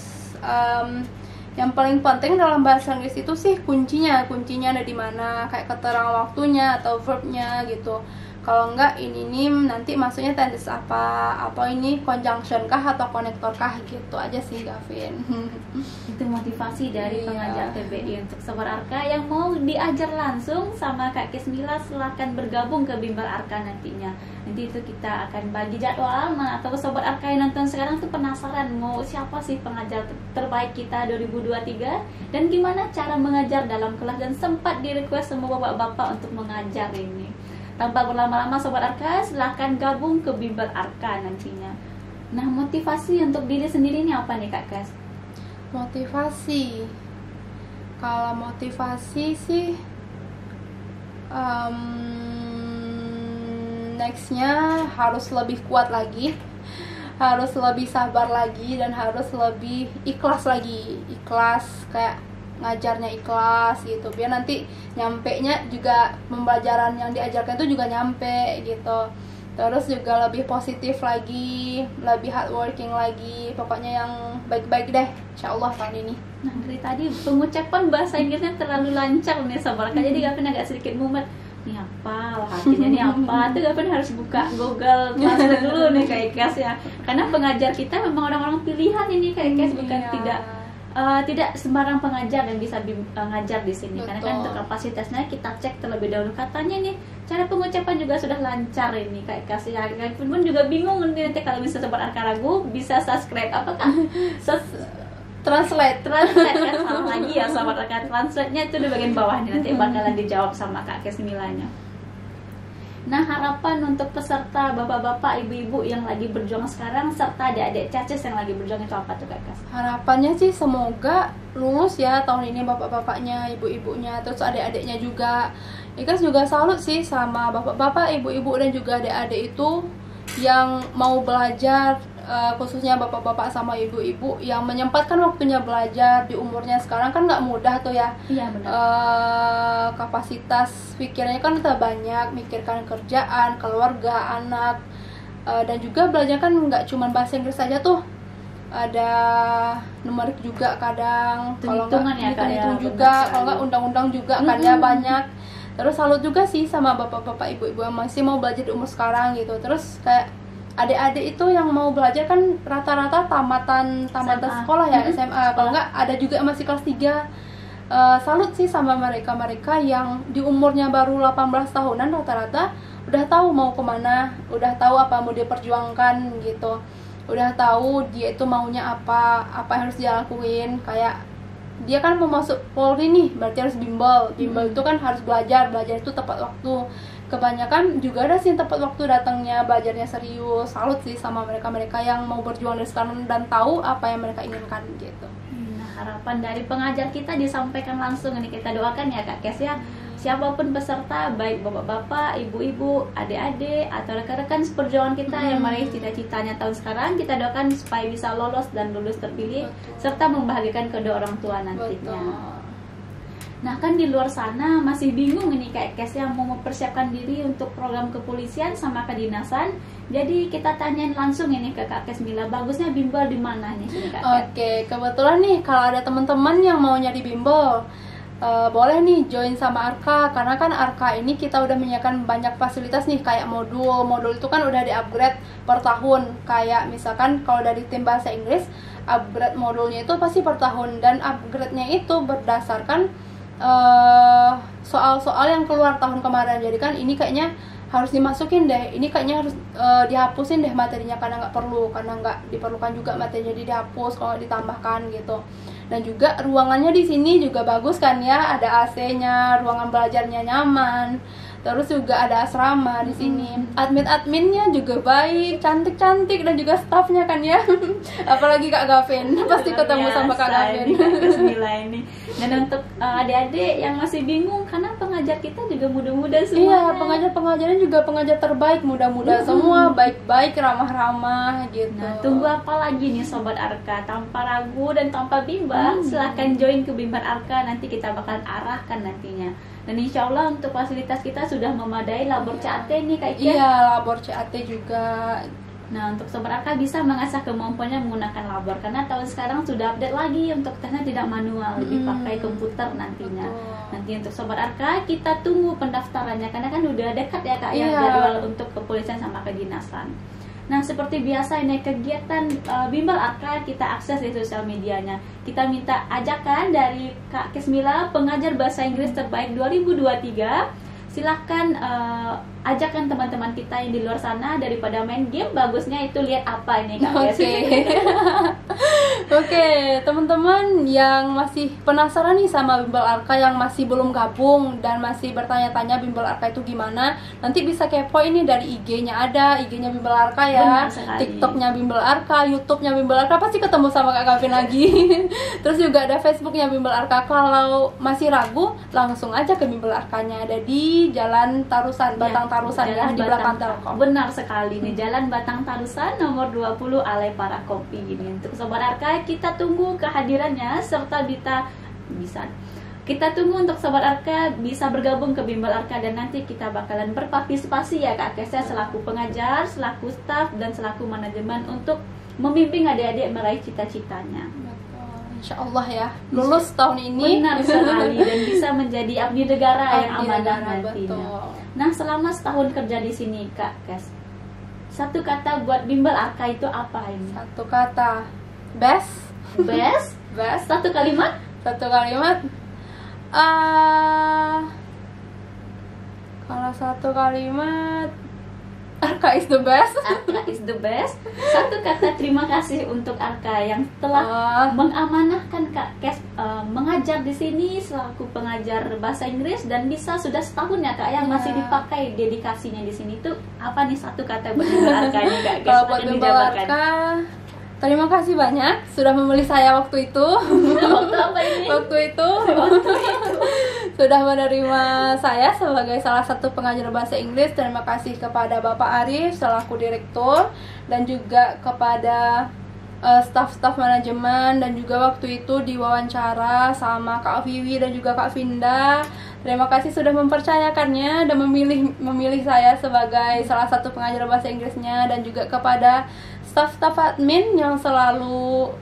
yang paling penting dalam bahasa Inggris itu sih kuncinya ada di mana, kayak keterangan waktunya atau verbnya gitu. Kalau nggak ini nih nanti maksudnya tenses apa ini conjunction kah atau konektor kah gitu aja sih Gavin. Itu motivasi dari Iya. pengajar TBI untuk Sobat Arka yang mau diajar langsung sama Kak Kesmila, silahkan bergabung ke Bimbel Arka nantinya. Nanti itu kita akan bagi jadwal. Nah, atau Sobat Arka yang nonton sekarang tuh penasaran mau siapa sih pengajar terbaik kita 2023 dan gimana cara mengajar dalam kelas, dan sempat di request semua bapak-bapak untuk mengajar ini. Tanpa berlama-lama Sobat Arka, silahkan gabung ke Bimbel Arka nantinya. Nah, motivasi untuk diri sendiri ini apa nih Kak Kes? Motivasi, kalau motivasi sih nextnya harus lebih kuat lagi, harus lebih sabar lagi, dan harus lebih ikhlas lagi. Ikhlas, kayak ngajarnya ikhlas gitu, biar nanti nyampenya juga pembelajaran yang diajarkan itu juga nyampe gitu. Terus juga lebih positif lagi, lebih hardworking lagi, pokoknya yang baik-baik deh insyaallah tahun ini. Nah, dari tadi pengucapan bahasa Inggrisnya terlalu lancar nih Sobat Arka, jadi Gavin agak sedikit mumet. Ini apa? Artinya ini apa? Itu Gavin harus buka Google Translate dulu nih Kak Ikes ya. Karena pengajar kita memang orang-orang pilihan ini Kak Ikes, bukan tidak sembarang pengajar yang bisa ngajar di sini. Betul. Karena kan untuk kapasitasnya kita cek terlebih dahulu. Katanya nih cara pengucapan juga sudah lancar ini Kak Ikes ya. Gavin pun juga bingung nanti kalau bisa Sobat Arka ragu bisa subscribe apakah Translate kan salah lagi ya Sobat Arka. Translate-nya itu di bagian bawah nih, nanti bakalan dijawab sama Kak Kesmilanya. Nah, harapan untuk peserta bapak-bapak, ibu-ibu yang lagi berjuang sekarang serta adik-adik Cacis yang lagi berjuang itu apa tuh Kak Kes? Harapannya sih semoga lulus ya tahun ini bapak-bapaknya, ibu-ibunya, terus adik-adiknya juga. Ikas juga salut sih sama bapak-bapak, ibu-ibu dan juga adik-adik itu yang mau belajar, khususnya bapak-bapak sama ibu-ibu yang menyempatkan waktunya belajar di umurnya sekarang kan nggak mudah tuh ya. Iya benar. Kapasitas pikirannya kan udah banyak, mikirkan kerjaan, keluarga, anak, dan juga belajar kan nggak cuma bahasa Inggris saja tuh, ada numerik juga kadang, kalau nggak hitung juga, kalau nggak undang-undang juga kan ya banyak. Terus salut juga sih sama bapak-bapak, ibu-ibu yang masih mau belajar di umur sekarang gitu. Terus kayak adik-adik itu yang mau belajar kan rata-rata tamatan sekolah ya, SMA. Kalau nggak ada juga yang masih kelas 3. Salut sih sama mereka yang di umurnya baru 18 tahunan rata-rata udah tahu mau kemana, udah tahu apa mau dia perjuangkan gitu, udah tahu dia itu maunya apa yang harus dia lakuin. Kayak dia kan mau masuk Polri nih, berarti harus bimbel itu kan harus belajar itu tepat waktu. Kebanyakan juga ada sih yang tepat waktu datangnya, belajarnya serius. Salut sih sama mereka yang mau berjuang dari sekarang dan tahu apa yang mereka inginkan gitu. Nah, harapan dari pengajar kita disampaikan langsung, ini kita doakan ya Kak Kes ya. Siapapun peserta, baik bapak-bapak, ibu-ibu, adik-adik, atau rekan-rekan seperjuangan kita yang meraih cita-citanya tahun sekarang, kita doakan supaya bisa lolos dan lulus terpilih. Betul. Serta membahagiakan kedua orang tua nantinya. Betul. Nah kan di luar sana masih bingung ini Kak Kes yang mau mempersiapkan diri untuk program kepolisian sama kedinasan. Jadi kita tanyain langsung ini ke Kak Kes Mila, bagusnya bimbel di mana nih Kak Kes? Oke, kebetulan nih kalau ada teman-teman yang mau nyari bimbel, boleh nih join sama Arka, karena kan Arka ini kita udah menyediakan banyak fasilitas nih, kayak modul itu kan udah di-upgrade per tahun. Kayak misalkan kalau dari tim bahasa Inggris, upgrade modulnya itu pasti per tahun, dan upgrade-nya itu berdasarkan soal-soal yang keluar tahun kemarin. Jadi kan ini kayaknya harus dimasukin deh, ini kayaknya harus dihapusin deh materinya karena nggak perlu, karena nggak diperlukan juga materinya, jadi dihapus kalau ditambahkan gitu. Dan juga ruangannya di sini juga bagus kan ya, ada AC-nya, ruangan belajarnya nyaman. Terus juga ada asrama di sini. Admin-adminnya juga baik, cantik-cantik, dan juga staffnya kan ya. Apalagi Kak Gavin, pasti ketemu sama Kak Gavin. Ini. Dan untuk adik-adik yang masih bingung, karena pengajar kita juga muda-muda semua. Iya, pengajar-pengajarnya juga pengajar terbaik, muda-muda semua, baik-baik, ramah-ramah gitu. Nah, tunggu apa lagi nih Sobat Arka? Tanpa ragu dan tanpa bimbang, silahkan join ke Bimbel Arka, nanti kita bakalan arahkan nantinya. Dan insya Allah untuk fasilitas kita sudah memadai, labor CAT nih Kak Ica. Iya, labor CAT juga. Nah, untuk Sobat Arka bisa mengasah kemampuannya menggunakan labor, karena tahun sekarang sudah update lagi untuk tesnya tidak manual, lebih pakai komputer nantinya. Nanti untuk Sobat Arka kita tunggu pendaftarannya, karena kan udah dekat ya Kak ya jadwal untuk kepolisian sama kedinasan. Nah, seperti biasa ini kegiatan Bimbel Arka kita akses di sosial medianya. Kita minta ajakan dari Kak Kesmila, pengajar bahasa Inggris terbaik 2023. Silahkan ajakan teman-teman kita yang di luar sana, daripada main game, bagusnya itu lihat apa ini Kak Kes. Oke, teman-teman yang masih penasaran nih sama Bimbel Arka, yang masih belum gabung dan masih bertanya-tanya Bimbel Arka itu gimana, nanti bisa kepo ini dari IG-nya, ada IG-nya Bimbel Arka ya, TikTok-nya Bimbel Arka, YouTube-nya Bimbel Arka, pasti ketemu sama Kak Gavin lagi. Terus juga ada Facebook-nya Bimbel Arka. Kalau masih ragu, langsung aja ke Bimbel Arkanya, ada di Jalan Tarusan, Batang Tarusan ya, di belakang Telkom. Benar sekali nih, Jalan Batang Tarusan nomor 20 Ale Para Kopi ini. Untuk Sobat Arka kita tunggu kehadirannya, serta kita tunggu untuk Sobat Arka bisa bergabung ke Bimbel Arka, dan nanti kita bakalan berpartisipasi ya Kak Kesya, selaku pengajar, selaku staf, dan selaku manajemen untuk membimbing adik-adik meraih cita-citanya. Insya Allah ya, lulus tahun ini. Benar sekali, dan bisa menjadi abdi negara yang amanah nantinya. Nah, selama setahun kerja di sini Kak Kes, satu kata buat Bimbel Arka itu apa ini? Satu kata, best. Best? Best. Satu kalimat? Kalau satu kalimat, Arka is the best. Arka is the best. Satu kata terima kasih untuk Arka yang telah mengamanahkan Kak Kes mengajar di sini selaku pengajar bahasa Inggris, dan bisa sudah setahun ya Kak yang masih dipakai dedikasinya di sini. Itu apa nih satu kata buat Arka nih Kak Kes? Kalau buat Arka, terima kasih banyak sudah memilih saya waktu itu. Waktu apa ini? Waktu itu sudah menerima saya sebagai salah satu pengajar bahasa Inggris. Terima kasih kepada Bapak Arif selaku direktur, dan juga kepada staf-staf manajemen, dan juga waktu itu diwawancara sama Kak Vivi dan juga Kak Vinda. Terima kasih sudah mempercayakannya dan memilih saya sebagai salah satu pengajar bahasa Inggrisnya, dan juga kepada staf-staf admin yang selalu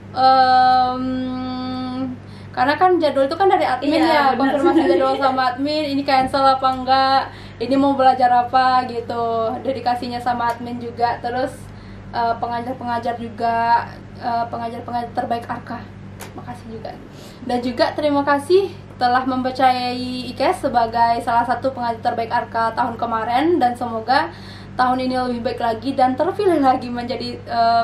karena kan jadwal itu kan dari admin, ya konfirmasi jadwal sama admin, ini cancel apa enggak, ini mau belajar apa gitu, dedikasinya sama admin juga. Terus pengajar-pengajar juga, pengajar-pengajar terbaik Arka, makasih juga. Dan juga terima kasih telah mempercayai IKES sebagai salah satu pengajar terbaik Arka tahun kemarin, dan semoga tahun ini lebih baik lagi dan terpilih lagi menjadi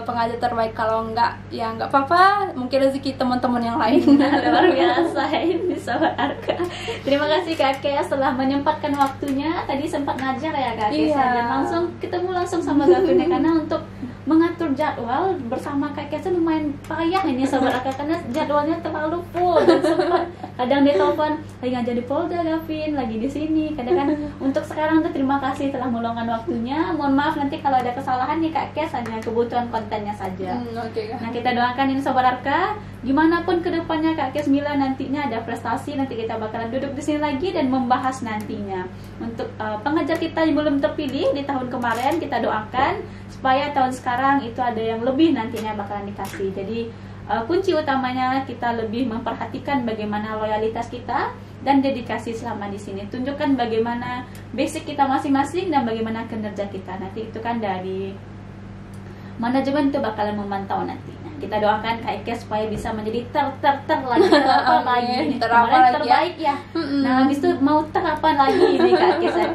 pengajar terbaik. Kalau enggak, ya enggak apa-apa, mungkin rezeki teman-teman yang lain. Luar biasa ini Sobat Arka. Terima kasih Kak Kes telah menyempatkan waktunya. Tadi sempat ngajar ya Kak Kes, dan langsung ketemu langsung sama Gavin ya, karena untuk mengatur jadwal bersama Kak Kes lumayan payah ini Sobat Arka, karena jadwalnya terlalu full, dan sempat kadang dia telepon lagi ngajar di Polda Gavin, lagi di sini. Kadang kan untuk sekarang tuh terima kasih telah meluangkan waktunya. Mohon maaf nanti kalau ada kesalahan nih Kak Kes, hanya kebutuhan kontennya saja. Nah, kita doakan ini Sobat Arka, gimana pun kedepannya Kak Kes Mila nantinya ada prestasi, nanti kita bakalan duduk di sini lagi dan membahas nantinya. Untuk pengajar kita yang belum terpilih di tahun kemarin, kita doakan supaya tahun sekarang itu ada yang lebih nantinya bakalan dikasih. Jadi kunci utamanya kita lebih memperhatikan bagaimana loyalitas kita dan dedikasi selama di sini. Tunjukkan bagaimana basic kita masing-masing dan bagaimana kinerja kita. Nanti itu kan dari manajemen itu bakalan memantau nantinya. Kita doakan Kak Ike supaya bisa menjadi lagi terbaik ya. Nah, habis itu mau terapan lagi nih Kak Ike.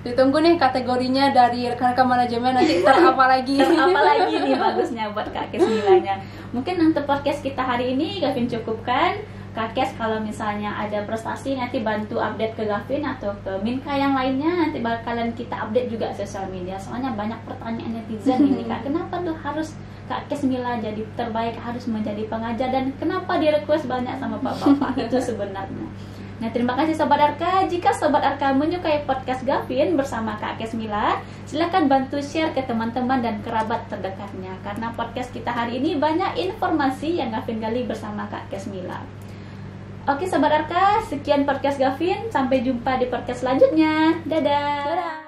Ditunggu nih kategorinya dari rekan-rekan manajemen, nanti terapa lagi. Terapa lagi nih bagusnya buat Kak Kes Milanya. Mungkin untuk podcast kita hari ini Gavin cukupkan. Kak Kes kalau misalnya ada prestasi nanti bantu update ke Gavin atau ke Minka yang lainnya, nanti bakalan kita update juga sosial media. Soalnya banyak pertanyaan netizen ini Kak, kenapa tuh harus Kak Kes Mila jadi terbaik, harus menjadi pengajar, dan kenapa di request banyak sama bapak-bapak itu sebenarnya. Nah, terima kasih Sobat Arka. Jika Sobat Arka menyukai podcast Gavin bersama Kak Kes Mila, silahkan bantu share ke teman-teman dan kerabat terdekatnya, karena podcast kita hari ini banyak informasi yang Gavin gali bersama Kak Kes Mila. Oke Sobat Arka, sekian podcast Gavin. Sampai jumpa di podcast selanjutnya. Dadah.